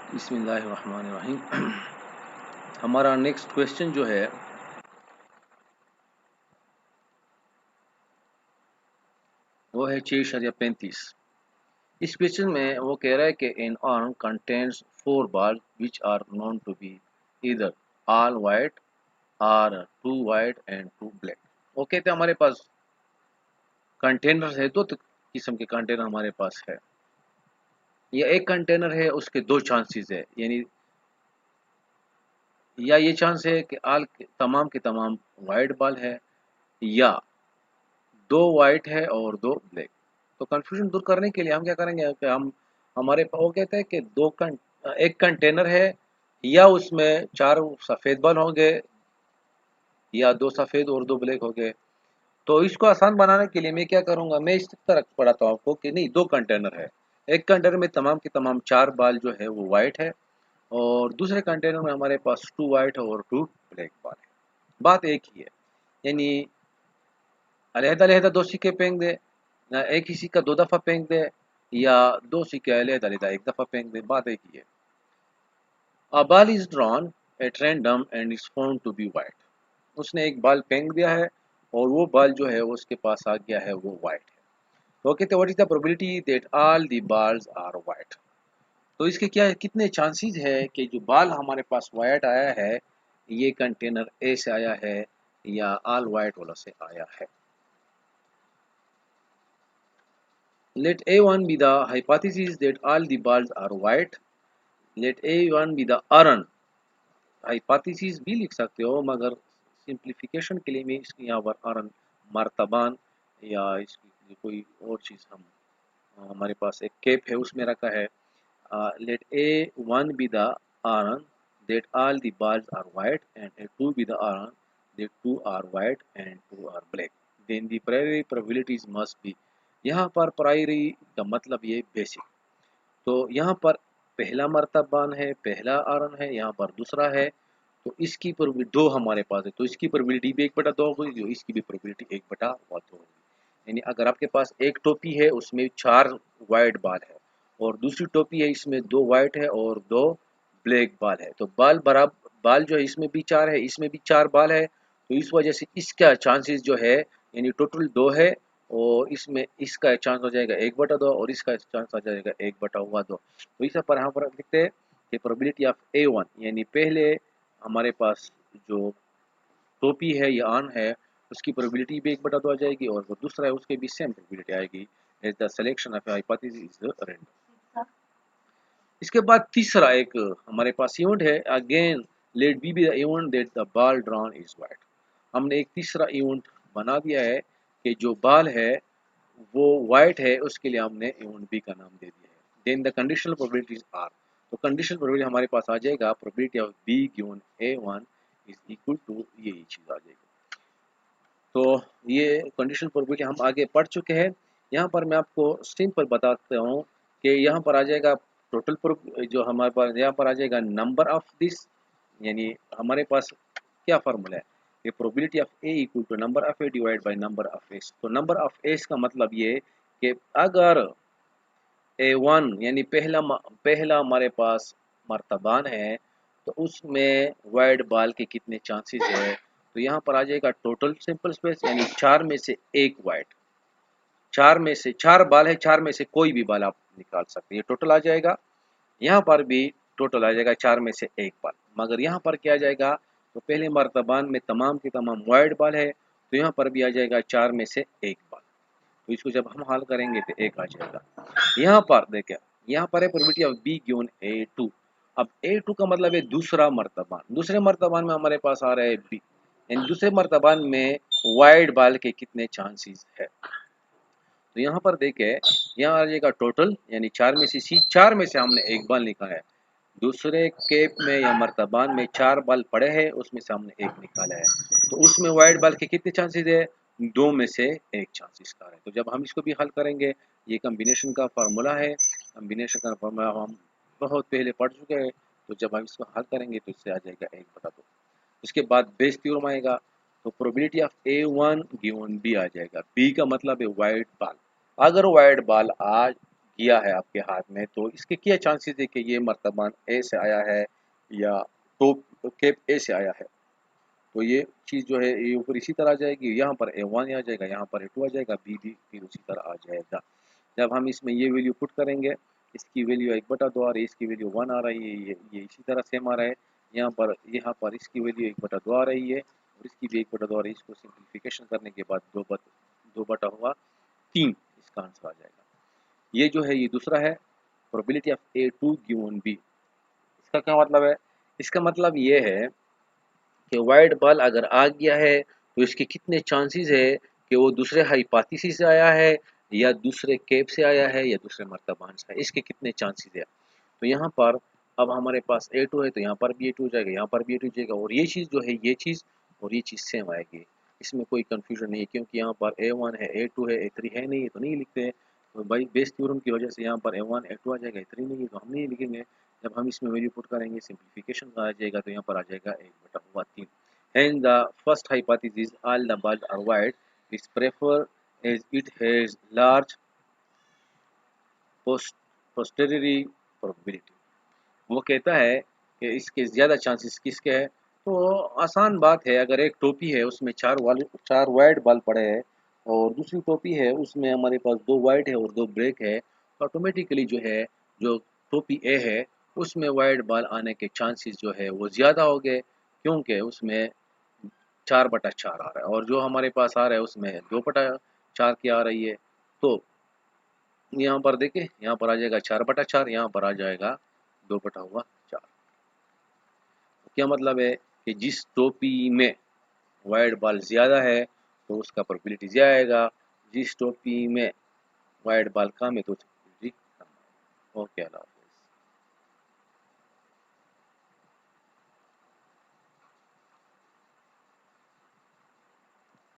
बिस्मिल्लाहिर्रहमानिर्रहीम। हमारा next question जो है वो है 6/35। इस क्वेश्चन में वो कह रहा है कि an urn contains 4 balls which are known to be इधर ऑल वाइट और 2 वाइट एंड 2 ब्लैक। वो कहते हैं हमारे पास कंटेनर है, दो किस्म के कंटेनर हमारे पास है। या एक कंटेनर है, उसके दो चांसेस है, यानी या ये चांस है कि तमाम के तमाम वाइट बॉल है, या दो वाइट है और दो ब्लैक। तो कंफ्यूजन दूर करने के लिए हम क्या करेंगे कि हम हमारे वो कहते हैं कि एक कंटेनर है, या उसमें चार सफ़ेद बॉल होंगे, या दो सफ़ेद और दो ब्लैक होंगे। तो इसको आसान बनाने के लिए मैं क्या करूँगा, मैं इस तरह पढ़ाता हूँ आपको कि नहीं, दो कंटेनर है। एक कंटेनर में तमाम के तमाम चार बॉल जो है वो वाइट है, और दूसरे कंटेनर में हमारे पास 2 वाइट और 2 ब्लैक बॉल है। बात एक ही है, यानी अलहदा-अलहदा 2 सिक्के फेंक दे, एक ही सिक्का 2 दफ़ा फेंक दे, या 2 सिक्के अलहदा-अलहदा 1 दफ़ा फेंक दे, बात एक ही है। A ball is drawn at random and is found to be white. उसने एक बॉल फेंक दिया है और वो बॉल जो है वो उसके पास आ गया है, वो व्हाइट है। तो वो कहते हैं what is the probability that all the balls are white. तो इसके क्या कितने चांसेस है कि जो बॉल हमारे पास व्हाइट आया है, ये कंटेनर ए से आया है या ऑल व्हाइट वाला से आया है। Let A1 be the hypothesis that all the balls are white. Let A1 be the earn. Hypothesis भी लिख सकते हो, मगर सिंप्लीफिकेशन के लिए मैं इसकी यहाँ पर अर्न मर्तबान या इसकी कोई और चीज़ हम हमारे पास एक केप है उसमें रखा है। Let A1 be the urn that all the balls are white and A2 be the urn that 2 are white and 2 are black. Then the priori probabilities must be। यहाँ पर प्रायरी का मतलब ये बेसिक। तो यहाँ पर पहला मर्तबान है, पहला आरन है, यहाँ पर दूसरा है। तो इसकी प्रोबेबिलिटी दो हमारे पास है, तो इसकी प्रोबेबिलिटी भी 1/2 होगी, जो इसकी भी प्रोबेबिलिटी 1/2 होगी। यानी अगर आपके पास एक टोपी है उसमें 4 वाइट बाल है, और दूसरी टोपी है इसमें 2 वाइट है और 2 ब्लैक बाल है, तो बाल जो है इसमें भी 4 है, इसमें भी 4 बाल है। तो इस वजह से इसका चांसेस जो है, यानी टोटल 2 है, और इसमें इसका चांस हो जाएगा 1/2 और इसका चांस आ जाएगा 1/2। तो इस पर यहाँ पर लिखते हैं कि प्रोबेबिलिटी ऑफ A1, यानी पहले हमारे पास जो टोपी है या आन है, उसकी प्रोबेबिलिटी भी 1/2 आ जाएगी, और वो दूसरा है उसके भी सेम प्रोबेबिलिटी आएगी, as the selection of hypothesis is random. इसके बाद तीसरा एक हमारे पास इवेंट है, again let B the event that the ball drawn is white. हमने एक तीसरा इवेंट बना दिया है कि जो बॉल है वो वाइट है, उसके लिए हमने इवेंट बी का नाम दे दिया है। Then the conditional probabilities are. तो कंडीशनल प्रोबेबिलिटी हमारे पास आ जाएगा, probability of B given A1 is equal to यही चीज़ आ जाएगी। तो ये कंडीशनल प्रोबेबिलिटी हम आगे पढ़ चुके हैं। यहाँ पर मैं आपको सिंपल बताता हूँ कि यहाँ पर आ जाएगा टोटल जो हमारे पास यहाँ पर आ जाएगा नंबर ऑफ दिस, यानी हमारे पास क्या फार्मूला है कि probability of A equal to number of A divide by number of S. तो नंबर ऑफ एस का मतलब ये कि अगर A1 यानी पहला हमारे पास मर्तबान है, तो उसमें वाइट बॉल के कितने चांसेस है। तो यहाँ पर आ जाएगा टोटल सिंपल स्पेस, यानी 4 में से एक वाइट। 4 में से 4 बॉल है, 4 में से कोई भी बॉल आप निकाल सकते हैं, ये टोटल आ जाएगा। यहाँ पर भी टोटल आ जाएगा 4 में से एक बॉल, मगर यहाँ पर क्या आ जाएगा, तो पहले मर्तबान में तमाम के तमाम वाइट बॉल है, तो यहाँ पर भी आ जाएगा 4 में से एक बॉल। तो इसको जब हम हल करेंगे तो एक आ जाएगा। यहाँ पर देखिए, यहाँ पर है probability of B given A2। अब A2 का मतलब है दूसरा मर्तबान। दूसरे मर्तबान में हमारे पास आ रहा है बी, यानी दूसरे मर्तबान में वाइट बॉल के कितने चांसेस है। तो यहाँ पर देखे, यहाँ आ जाएगा टोटल, यानी 4 में से 4 में से हमने एक बॉल निकाला है। दूसरे केप में या मर्तबान में 4 बॉल पड़े हैं, उसमें से हमने एक निकाला है। तो उसमें वाइट बॉल के कितने चांसेस है, 2 में से एक चांसेस का है। तो जब हम इसको भी हल करेंगे, ये कम्बिनेशन का फार्मूला है, कम्बिनेशन का फार्मूला हम बहुत पहले पढ़ चुके हैं। तो जब हम इसको हल करेंगे तो इससे आ जाएगा 1/2। उसके बाद बेस थ्योरम आएगा, तो probability of A1 given B आ जाएगा। बी का मतलब है वाइट बॉल। अगर वाइट बॉल आ किया है आपके हाथ में, तो इसके क्या चांसेस है कि ये मर्तबान ए से आया है या टॉप कैप ए से आया है। तो ये चीज़ जो है ये ऊपर इसी तरह आ जाएगी, यहाँ पर A1 आ जाएगा, यहाँ पर A2 आ जाएगा, बी भी फिर उसी तरह आ जाएगा। जब हम इसमें ये वैल्यू पुट करेंगे, इसकी वैल्यू 1/2 आ रही है, इसकी वैल्यू 1 आ रही है, ये इसी तरह सेम आ रहा है। यहाँ पर इसकी वैल्यू 1/2 आ रही है और इसकी भी 1/2 आ रही है। इसको सिंप्लीफिकेशन करने के बाद 2 बटा हुआ 3 इसका आंसर आ जाएगा। ये जो है ये दूसरा है, probability of A2 given B। इसका क्या मतलब है? इसका मतलब ये है कि वाइट बॉल अगर आ गया है तो इसके कितने चांसेस है कि वो दूसरे हाइपोथेसिस से आया है या दूसरे केप से आया है या दूसरे मर्तबान से है, इसके कितने चांसेस है। तो यहाँ पर अब हमारे पास A2 है तो यहाँ पर भी A2 हो जाएगा, यहाँ पर भी A2 हो जाएगा और ये चीज़ जो है ये चीज़ और ये चीज़ सेम आएगी। इसमें कोई कन्फ्यूजन नहीं है क्योंकि यहाँ पर A1 है, A2 है, A3 है नहीं, तो नहीं लिखते हैं। तो भाई बेस थ्योरम की वजह से यहाँ पर A1 A2 आ जाएगा, A3 नहीं है तो हम नहीं लिखेंगे। जब हम इसमें वैल्यू पुट करेंगे सिंप्लीफिकेशन आ जाएगा तो यहाँ पर आ जाएगा 1/3। Hence, the first hypothesis, all the bulbs are white, is preferred as it has large posteriori probability। वो कहता है कि इसके ज़्यादा चांसेस किसके हैं। तो आसान बात है, अगर एक टोपी है उसमें 4 वाइट बल्ब पड़े हैं और दूसरी टोपी है उसमें हमारे पास 2 वाइट है और 2 ब्लैक है, तो ऑटोमेटिकली जो है जो टोपी ए है उसमें वाइट बल्ब आने के चांसेस जो है वो ज़्यादा हो गए, क्योंकि उसमें 4/4 आ रहा है और जो हमारे पास आ रहा है उसमें 2/4 की आ रही है। तो यहाँ पर देखिए, यहाँ पर आ जाएगा 4/4, यहाँ पर आ जाएगा 2/4। क्या मतलब है कि जिस टोपी में वाइट बॉल ज़्यादा है तो उसका प्रोबेबिलिटी ज़्यादा आएगा, जिस टोपी में वाइट बॉल कम है तो उसकी प्रोबेबिलिटी कम आएगा। ओके, अल्लाह।